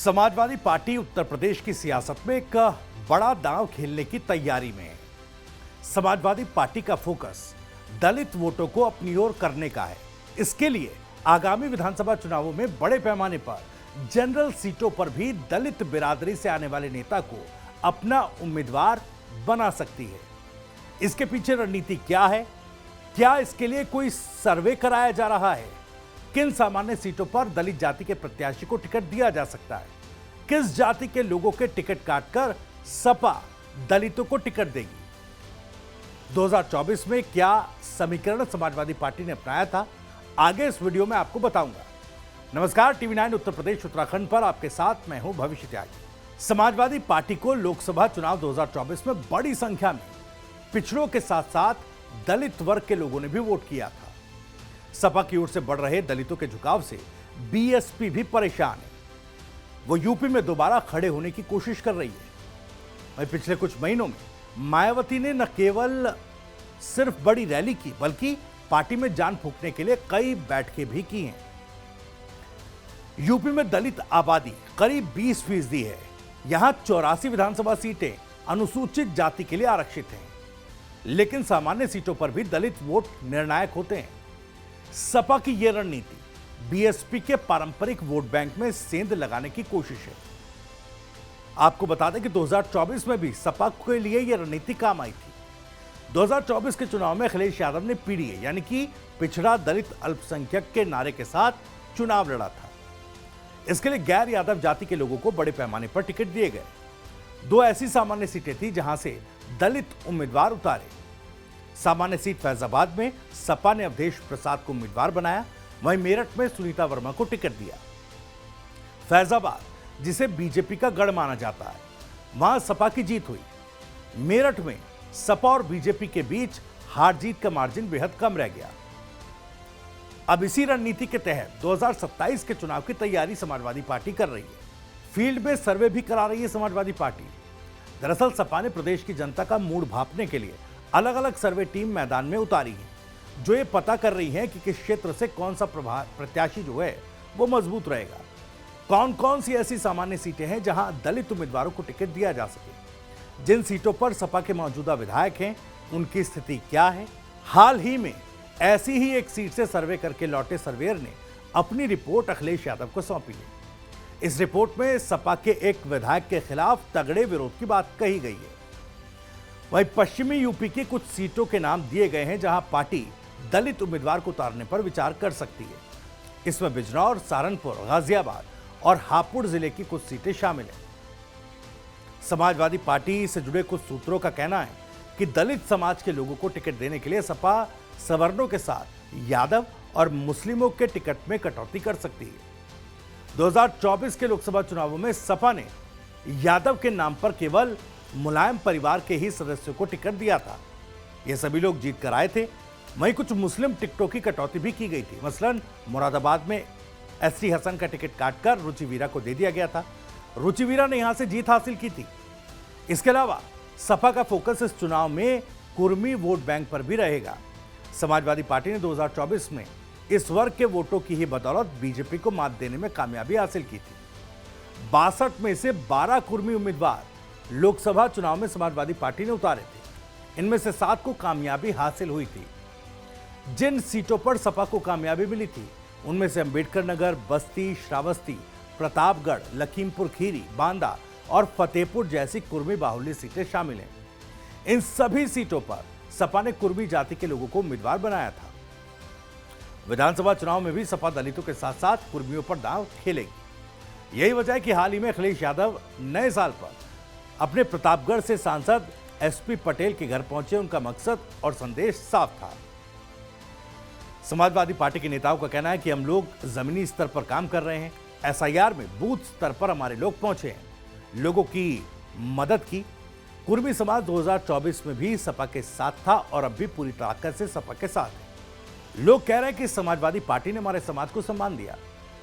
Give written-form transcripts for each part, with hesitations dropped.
Samajwadi party Uttar Pradesh की सियासत में एक बड़ा दांव खेलने की तैयारी में है। समाजवादी पार्टी का फोकस दलित वोटों को अपनी ओर करने का है। इसके लिए आगामी विधानसभा चुनावों में बड़े पैमाने पर जनरल सीटों पर भी दलित बिरादरी से आने वाले नेता को अपना उम्मीदवार बना सकती है। इसके पीछे रणनीति क्या है? क्या इसके लिए कोई सर्वे कराया जा रहा है? किन सामान्य सीटों पर दलित जाति के प्रत्याशी को टिकट दिया जा सकता है? किस जाति के लोगों के टिकट काटकर सपा दलितों को टिकट देगी? 2024 में क्या समीकरण समाजवादी पार्टी ने अपनाया था, आगे इस वीडियो में आपको बताऊंगा। नमस्कार, टीवी 9 उत्तर प्रदेश उत्तराखंड पर आपके साथ मैं हूं भविष्य त्यागी। समाजवादी पार्टी को लोकसभा चुनाव 2024 में बड़ी संख्या में पिछड़ों के साथ साथ दलित वर्ग के लोगों ने भी वोट किया था। सपा की ओर से बढ़ रहे दलितों के झुकाव से बीएसपी भी परेशान है। वो यूपी में दोबारा खड़े होने की कोशिश कर रही है। वहीं पिछले कुछ महीनों में मायावती ने न केवल सिर्फ बड़ी रैली की, बल्कि पार्टी में जान फूंकने के लिए कई बैठकें भी की हैं। यूपी में दलित आबादी करीब 20% है। यहां 84 विधानसभा सीटें अनुसूचित जाति के लिए आरक्षित हैं, लेकिन सामान्य सीटों पर भी दलित वोट निर्णायक होते हैं। सपा की यह रणनीति बीएसपी के पारंपरिक वोट बैंक में सेंध लगाने की कोशिश है। आपको बता दें कि 2024 में भी सपा के लिए यह रणनीति काम आई थी। 2024 के चुनाव में अखिलेश यादव ने पीडीए यानी कि पिछड़ा दलित अल्पसंख्यक के नारे के साथ चुनाव लड़ा था। इसके लिए गैर यादव जाति के लोगों को बड़े पैमाने पर टिकट दिए गए। 2 ऐसी सामान्य सीटें थी जहां से दलित उम्मीदवार उतारे। सामान्य सीट फैजाबाद में सपा ने अवधेश प्रसाद को उम्मीदवार बनाया, वहीं मेरठ में सुनीता वर्मा को टिकट दिया। फैजाबाद, जिसे बीजेपी का गढ़ माना जाता है, वहां सपा की जीत हुई। मेरठ में सपा और बीजेपी के बीच हार जीत का मार्जिन बेहद कम रह गया। अब इसी रणनीति के तहत 2027 के चुनाव की तैयारी समाजवादी पार्टी कर रही है। फील्ड में सर्वे भी करा रही है समाजवादी पार्टी। दरअसल सपा ने प्रदेश की जनता का मूड भांपने के लिए अलग अलग सर्वे टीम मैदान में उतारी है, जो ये पता कर रही है कि किस क्षेत्र से कौन सा प्रत्याशी जो है वो मजबूत रहेगा। कौन कौन सी ऐसी सामान्य सीटें हैं जहां दलित उम्मीदवारों को टिकट दिया जा सके। जिन सीटों पर सपा के मौजूदा विधायक हैं, उनकी स्थिति क्या है। हाल ही में ऐसी ही एक सीट से सर्वे करके लौटे सर्वेयर ने अपनी रिपोर्ट अखिलेश यादव को सौंपी है। इस रिपोर्ट में सपा के एक विधायक के खिलाफ तगड़े विरोध की बात कही गई है। वहीं पश्चिमी यूपी की कुछ सीटों के नाम दिए गए हैं जहां पार्टी दलित उम्मीदवार को उतारने पर विचार कर सकती है। इसमें बिजनौर, सहारनपुर, गाजियाबाद और हापुड़ जिले की कुछ सीटें शामिल हैं। समाजवादी पार्टी से जुड़े कुछ सूत्रों का कहना है कि दलित समाज के लोगों को टिकट देने के लिए सपा सवर्णों के साथ यादव और मुस्लिमों के टिकट में कटौती कर सकती है। 2024 के लोकसभा चुनावों में सपा ने यादव के नाम पर केवल मुलायम परिवार के ही सदस्यों को टिकट दिया था। ये सभी लोग जीत कर आए थे। वहीं कुछ मुस्लिम टिकटों की कटौती भी की गई थी। मसलन मुरादाबाद में एसटी हसन का टिकट काटकर रुचि वीरा को दे दिया गया था। रुचि वीरा ने यहां से जीत हासिल की थी। इसके अलावा सपा का फोकस इस चुनाव में कुर्मी वोट बैंक पर भी रहेगा। समाजवादी पार्टी ने 2024 में इस वर्ग के वोटों की ही बदौलत बीजेपी को मात देने में कामयाबी हासिल की थी। 62 में से 12 कुर्मी उम्मीदवार लोकसभा चुनाव में समाजवादी पार्टी ने उतारे थे। इनमें से 7 को कामयाबी हासिल हुई थी। जिन सीटों पर सपा को कामयाबी मिली थी, उनमें से अंबेडकर नगर, बस्ती, श्रावस्ती, प्रतापगढ़, लखीमपुर खीरी, बांदा और फतेहपुर जैसी कुर्मी बाहुल्य सीटें शामिल हैं। इन सभी सीटों पर सपा ने कुर्मी जाति के लोगों को उम्मीदवार बनाया था। विधानसभा चुनाव में भी सपा दलितों के साथ साथ कुर्मियों पर दांव खेलेगी। यही वजह है कि हाल ही में अखिलेश यादव नए साल पर अपने प्रतापगढ़ से सांसद एसपी पटेल के घर पहुंचे। उनका मकसद और संदेश साफ था। समाजवादी पार्टी के नेताओं का कहना है कि हम लोग जमीनी स्तर पर काम कर रहे हैं। एसआईआर में बूथ स्तर पर हमारे लोग पहुंचे हैं, लोगों की मदद की। कुर्मी समाज 2024 में भी सपा के साथ था और अब भी पूरी ताकत से सपा के साथ है। लोग कह रहे हैं कि समाजवादी पार्टी ने हमारे समाज को सम्मान दिया।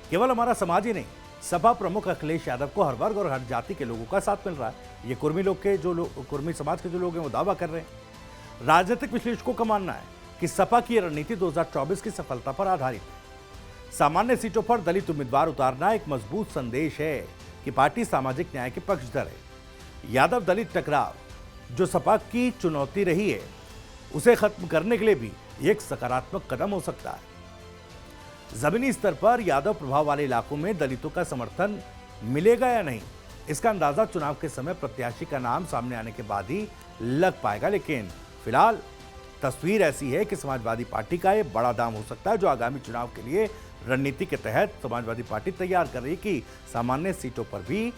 केवल हमारा समाज ही नहीं, सपा प्रमुख अखिलेश यादव को हर वर्ग और हर जाति के लोगों का साथ मिल रहा है। ये कुर्मी लोग के कुर्मी समाज के जो लोग हैं वो दावा कर रहे हैं। राजनीतिक विश्लेषकों का मानना है कि सपा की रणनीति 2024 की सफलता पर आधारित है। सामान्य सीटों पर दलित उम्मीदवार उतारना एक मजबूत संदेश है कि पार्टी सामाजिक न्याय के पक्षधर है। यादव दलित टकराव जो सपा की चुनौती रही है, उसे खत्म करने के लिए भी एक सकारात्मक कदम हो सकता है। जमीनी स्तर पर यादव प्रभाव वाले इलाकों में दलितों का समर्थन मिलेगा या नहीं, इसका अंदाजा चुनाव के समय प्रत्याशी का नाम सामने आने के बाद ही लग पाएगा। लेकिन फिलहाल तस्वीर ऐसी है कि समाजवादी पार्टी का ये बड़ा दाम हो सकता है, जो आगामी चुनाव के लिए रणनीति के तहत समाजवादी पार्टी तैयार कर रही है कि सामान्य सीटों पर भी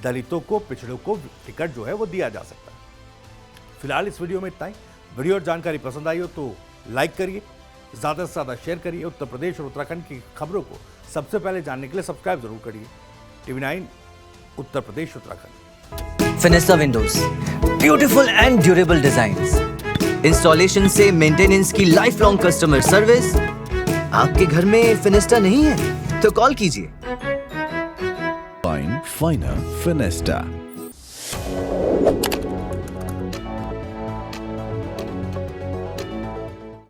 दलितों को, पिछड़ों को टिकट जो है वो दिया जा सकता है। फिलहाल इस वीडियो में इतना ही। वीडियो और जानकारी पसंद आई हो तो लाइक करिए, ज़्यादा से ज़्यादा शेयर करिए। उत्तर प्रदेश और उत्तराखंड की खबरों को सबसे पहले जानने के लिए सब्सक्राइब जरूर करिए। TV9 Uttar Pradesh Uttarakhand. Fenesta windows, beautiful and durable designs, installation से मेंटेनेंस की लाइफ लॉन्ग कस्टमर सर्विस। आपके घर में फिनेस्टा नहीं है तो कॉल कीजिए। Finer Finesta.